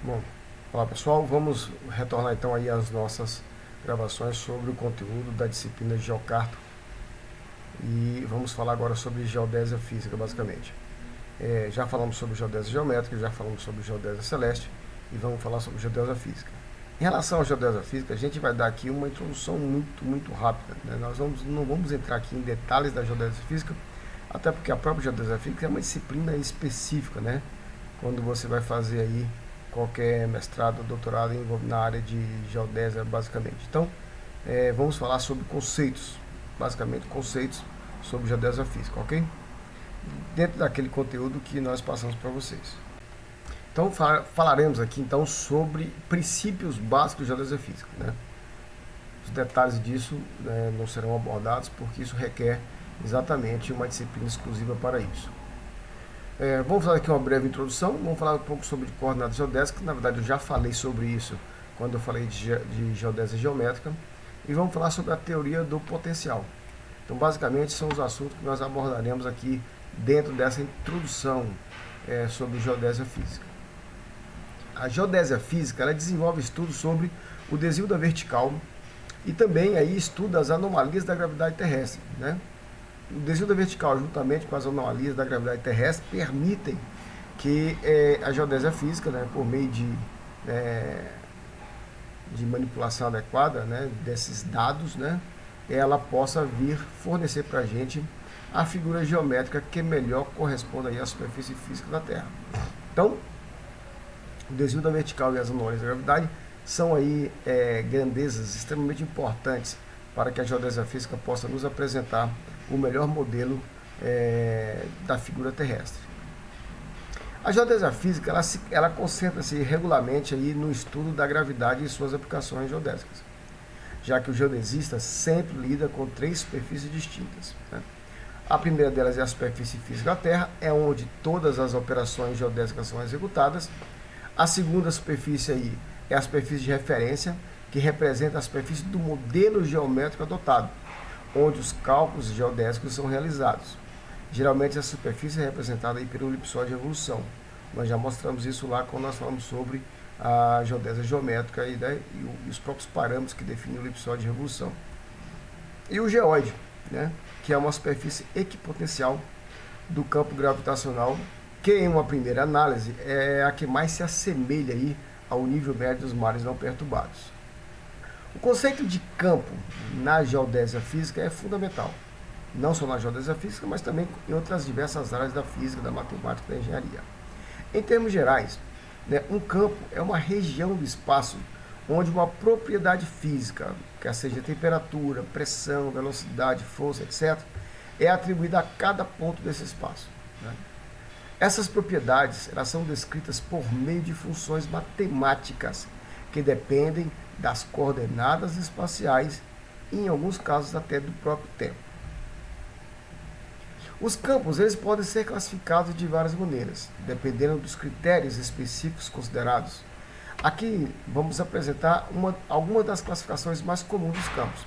Bom, olá pessoal, vamos retornar então aí às nossas gravações sobre o conteúdo da disciplina de Geocárto e vamos falar agora sobre geodésia física, basicamente. Já falamos sobre geodésia geométrica, já falamos sobre geodésia celeste e vamos falar sobre geodésia física. Em relação à geodésia física, a gente vai dar aqui uma introdução muito rápida, né? Nós não vamos entrar aqui em detalhes da geodésia física, até porque a própria geodésia física é uma disciplina específica, né? Quando você vai fazer aí qualquer mestrado, doutorado na área de geodésia, basicamente. Então, vamos falar sobre conceitos, basicamente conceitos sobre geodésia física, ok? Dentro daquele conteúdo que nós passamos para vocês. Então, falaremos aqui então sobre princípios básicos de geodésia física, né? Os detalhes disso não serão abordados porque isso requer exatamente uma disciplina exclusiva para isso. Vamos fazer aqui uma breve introdução, vamos falar um pouco sobre coordenadas geodésicas, na verdade eu já falei sobre isso quando eu falei de geodésia geométrica, e vamos falar sobre a teoria do potencial. Então basicamente são os assuntos que nós abordaremos aqui dentro dessa introdução sobre geodésia física. A geodésia física ela desenvolve estudos sobre o desvio da vertical e também aí estuda as anomalias da gravidade terrestre, né? O desvio da vertical, juntamente com as anomalias da gravidade terrestre, permitem que a geodésia física, né, por meio de manipulação adequada, né, desses dados, né, ela possa vir fornecer para a gente a figura geométrica que melhor corresponde aí à superfície física da Terra. Então, o desvio da vertical e as anomalias da gravidade são aí grandezas extremamente importantes para que a geodésia física possa nos apresentar o melhor modelo da figura terrestre. A geodésia física ela concentra-se regularmente aí no estudo da gravidade e suas aplicações geodésicas, já que o geodesista sempre lida com três superfícies distintas, né? A primeira delas é a superfície física da Terra, é onde todas as operações geodésicas são executadas. A segunda superfície aí é a superfície de referência, que representa a superfície do modelo geométrico adotado, onde os cálculos geodésicos são realizados. Geralmente essa superfície é representada aí pelo elipsoide de revolução. Nós já mostramos isso lá quando nós falamos sobre a geodésia geométrica e os próprios parâmetros que definem o elipsoide de revolução. E o geóide, né, que é uma superfície equipotencial do campo gravitacional, que em uma primeira análise é a que mais se assemelha aí ao nível médio dos mares não perturbados. O conceito de campo na geodésia física é fundamental, não só na geodésia física, mas também em outras diversas áreas da física, da matemática e da engenharia. Em termos gerais, um campo é uma região do espaço onde uma propriedade física, quer seja temperatura, pressão, velocidade, força, etc., é atribuída a cada ponto desse espaço, né? Essas propriedades elas são descritas por meio de funções matemáticas que dependem das coordenadas espaciais e, em alguns casos, até do próprio tempo. Os campos eles podem ser classificados de várias maneiras, dependendo dos critérios específicos considerados. Aqui vamos apresentar algumas das classificações mais comuns dos campos.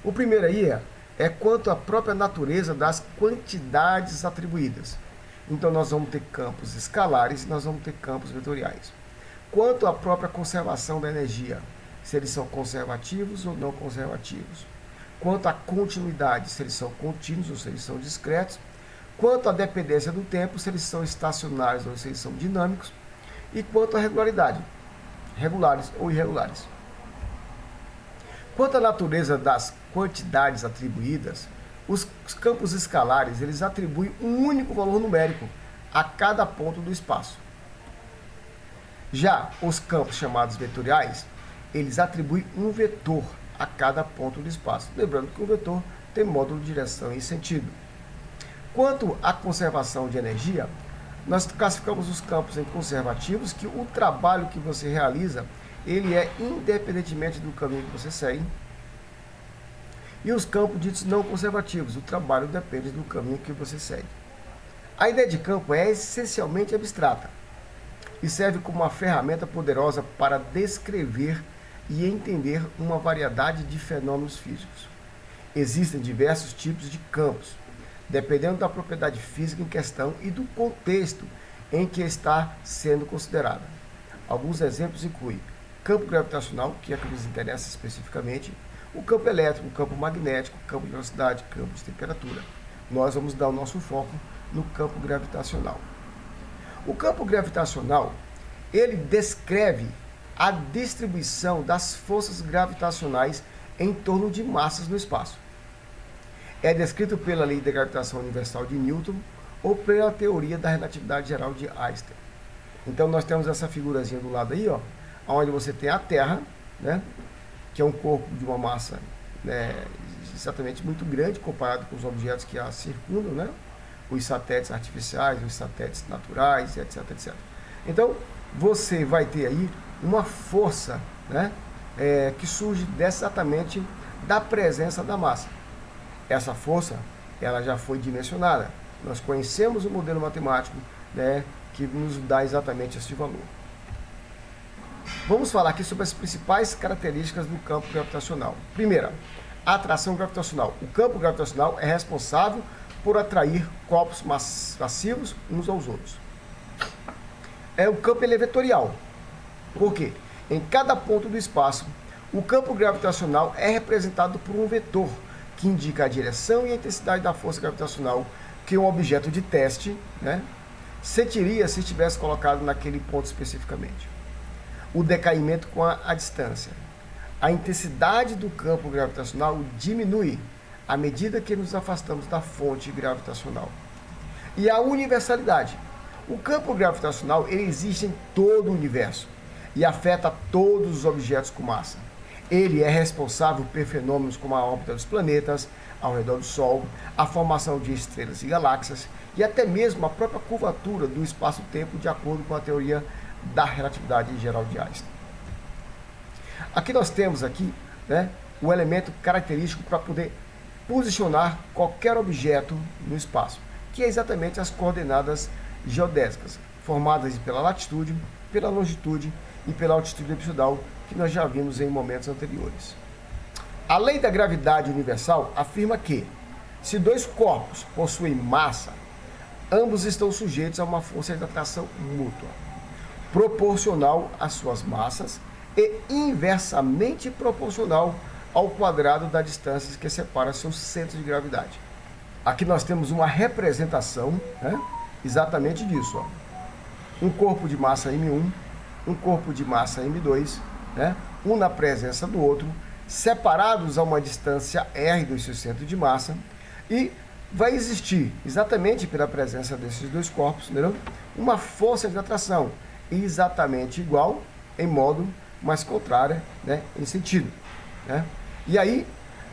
O primeiro aí é quanto à própria natureza das quantidades atribuídas. Então nós vamos ter campos escalares e nós vamos ter campos vetoriais. Quanto à própria conservação da energia, se eles são conservativos ou não conservativos. Quanto à continuidade, se eles são contínuos ou se eles são discretos. Quanto à dependência do tempo, se eles são estacionários ou se eles são dinâmicos. E quanto à regularidade, regulares ou irregulares. Quanto à natureza das quantidades atribuídas, os campos escalares eles atribuem um único valor numérico a cada ponto do espaço. Já os campos chamados vetoriais, eles atribuem um vetor a cada ponto do espaço. Lembrando que o vetor tem módulo de direção e sentido. Quanto à conservação de energia, nós classificamos os campos em conservativos, que o trabalho que você realiza, ele é independentemente do caminho que você segue. E os campos ditos não conservativos, o trabalho depende do caminho que você segue. A ideia de campo é essencialmente abstrata e serve como uma ferramenta poderosa para descrever e entender uma variedade de fenômenos físicos. Existem diversos tipos de campos, dependendo da propriedade física em questão e do contexto em que está sendo considerada. Alguns exemplos incluem campo gravitacional, que é o que nos interessa especificamente, o campo elétrico, o campo magnético, o campo de velocidade, campo de temperatura. Nós vamos dar o nosso foco no campo gravitacional. O campo gravitacional, ele descreve a distribuição das forças gravitacionais em torno de massas no espaço. É descrito pela lei da gravitação universal de Newton ou pela teoria da relatividade geral de Einstein. Então nós temos essa figurazinha do lado aí, ó, onde você tem a Terra, né, que é um corpo de uma massa, né, exatamente muito grande comparado com os objetos que a circundam, né, os satélites artificiais, os satélites naturais, etc, etc. Então você vai ter aí uma força, né, que surge exatamente da presença da massa. Essa força, ela já foi dimensionada. Nós conhecemos o modelo matemático, né, que nos dá exatamente esse valor. Vamos falar aqui sobre as principais características do campo gravitacional. Primeira, a atração gravitacional. O campo gravitacional é responsável por atrair corpos massivos uns aos outros. O campo ele é vetorial. Por quê? Em cada ponto do espaço, o campo gravitacional é representado por um vetor que indica a direção e a intensidade da força gravitacional que um objeto de teste, né, sentiria se estivesse colocado naquele ponto especificamente. O decaimento com a distância. A intensidade do campo gravitacional diminui à medida que nos afastamos da fonte gravitacional. E a universalidade. O campo gravitacional ele existe em todo o universo e afeta todos os objetos com massa. Ele é responsável por fenômenos como a órbita dos planetas ao redor do Sol, a formação de estrelas e galáxias e até mesmo a própria curvatura do espaço-tempo de acordo com a teoria da relatividade geral de Einstein. Aqui nós temos aqui, né, o elemento característico para poder posicionar qualquer objeto no espaço, que é exatamente as coordenadas geodésicas, formadas pela latitude, pela longitude e pela altitude abissal, que nós já vimos em momentos anteriores. A lei da gravidade universal afirma que, se dois corpos possuem massa, ambos estão sujeitos a uma força de atração mútua, proporcional às suas massas e inversamente proporcional ao quadrado da distância que separa seus centros de gravidade. Aqui nós temos uma representação, né, exatamente disso. Ó. Um corpo de massa M1, um corpo de massa M2, né, um na presença do outro, separados a uma distância R dos seus centros de massa, e vai existir, exatamente pela presença desses dois corpos, entendeu? Uma força de atração exatamente igual, em modo mais contrária, né, em sentido. Né? E aí,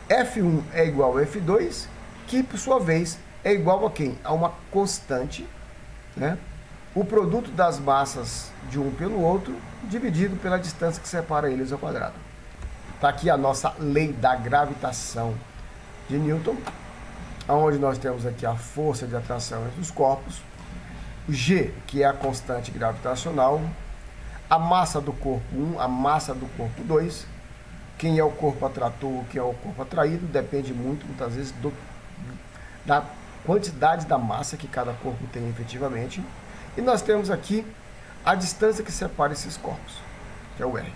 F1 é igual a F2, que por sua vez é igual a quem? A uma constante, né? O produto das massas de um pelo outro, dividido pela distância que separa eles ao quadrado. Está aqui a nossa lei da gravitação de Newton, onde nós temos aqui a força de atração entre os corpos, G, que é a constante gravitacional, a massa do corpo 1, a massa do corpo 2, quem é o corpo atrator, quem é o corpo atraído, depende muito, muitas vezes, da quantidade da massa que cada corpo tem efetivamente. E nós temos aqui a distância que separa esses corpos, que é o R.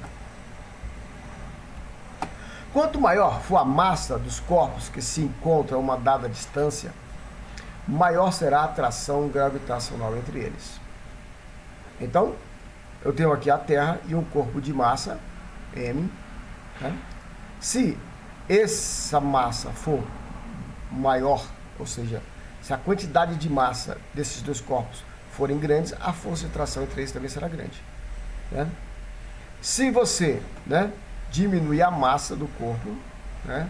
Quanto maior for a massa dos corpos que se encontram a uma dada distância, maior será a atração gravitacional entre eles. Então, eu tenho aqui a Terra e um corpo de massa, M. Né? Se essa massa for maior, ou seja, se a quantidade de massa desses dois corpos forem grandes, a força de atração entre eles também será grande. Né? Se você, né, diminuir a massa do corpo, né,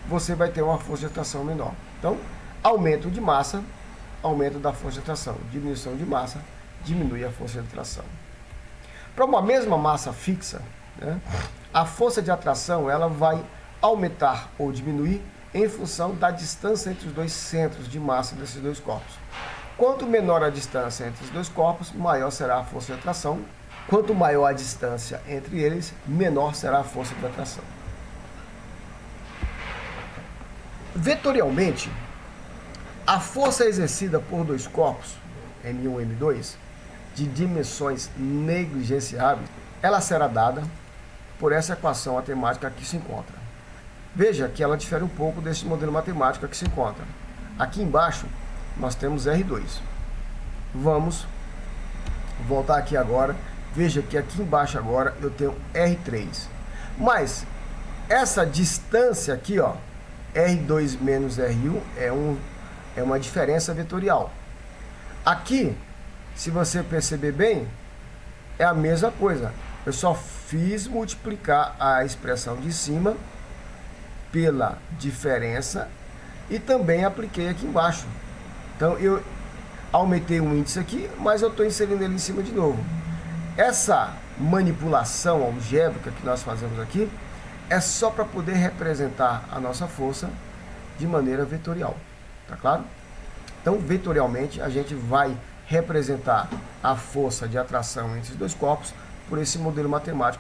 você vai ter uma força de atração menor. Então, aumento de massa, aumento da força de atração. Diminuição de massa, diminui a força de atração. Para uma mesma massa fixa, né, a força de atração ela vai aumentar ou diminuir em função da distância entre os dois centros de massa desses dois corpos. Quanto menor a distância entre os dois corpos, maior será a força de atração. Quanto maior a distância entre eles, menor será a força de atração. Vetorialmente, a força exercida por dois corpos, M1 e M2, de dimensões negligenciáveis, ela será dada por essa equação matemática que se encontra. Veja que ela difere um pouco desse modelo matemático que se encontra. Aqui embaixo nós temos R2. Vamos voltar aqui agora. Veja que aqui embaixo agora eu tenho R3. Mas essa distância aqui, ó, R2 menos R1 é uma diferença vetorial. Aqui, se você perceber bem, é a mesma coisa. Eu só fiz multiplicar a expressão de cima pela diferença e também apliquei aqui embaixo. Então eu aumentei um índice aqui, mas eu estou inserindo ele em cima de novo. Essa manipulação algébrica que nós fazemos aqui é só para poder representar a nossa força de maneira vetorial, tá claro? Então, vetorialmente, a gente vai representar a força de atração entre os dois corpos por esse modelo matemático.